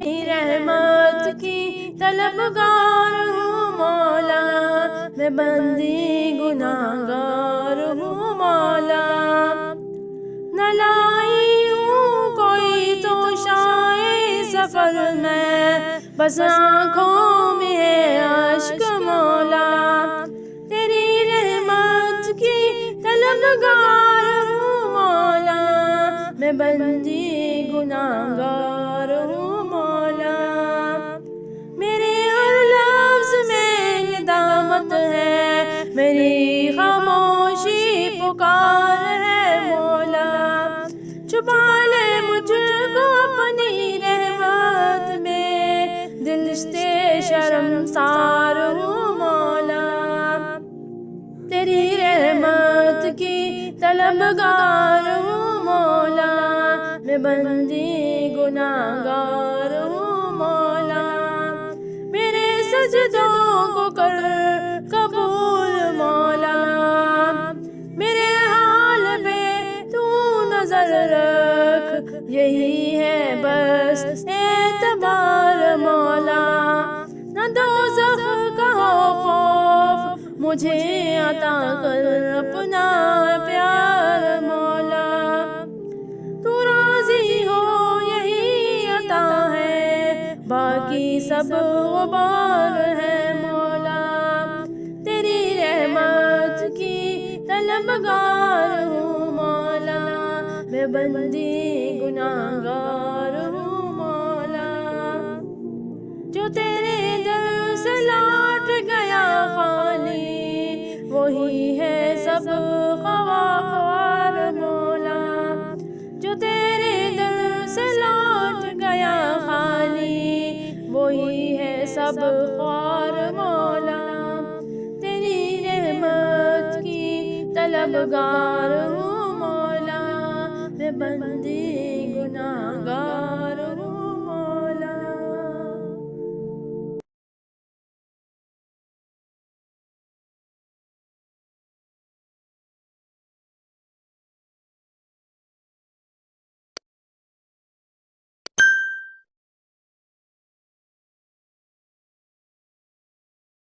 रहमत की तलबगार हूँ मौला, मैं बंदी गुनाहगार हूँ मौला। न लाई हूँ कोई तो शाये सफर में, बस आँखों में है अश्क मौला। तेरी रहमत की तलबगार हूँ मौला, मैं बंदी गुनाहगार हूँ मौला। मेरे हर लफ्ज़ में निदामत है, मेरी खामोशी पुकार है मौला। छुपा ले मुझको अपनी रहमत में, दिल से शर्मसार हूँ मौला। तेरी रहमत की तलबगार हूँ मौला, मैं बंदी गुनाहगार हूँ मौला। मेरे सजदों को कर कबूल मौला, मेरे हाल पे तू नजर रख, यही है बस एतबार मौला। न दोज़ख का खौफ मुझे अता कर अपना प्यार मौला। तू राज़ी हो यही अता है, बाकी सब गुबार है मौला। तेरी रहमत की तलबगार हूँ मौला, मैं बंदी गुनाहगार हूँ मौला। जो तेरे दर से लौट गया खाली, वही है सब ख्वार मौला। जो तेरे दर से लौट गया खाली, वही है सब ख्वार मौला। तेरी रहमत की तलबगार हूँ मौला, मैं बंदी गुनाहगार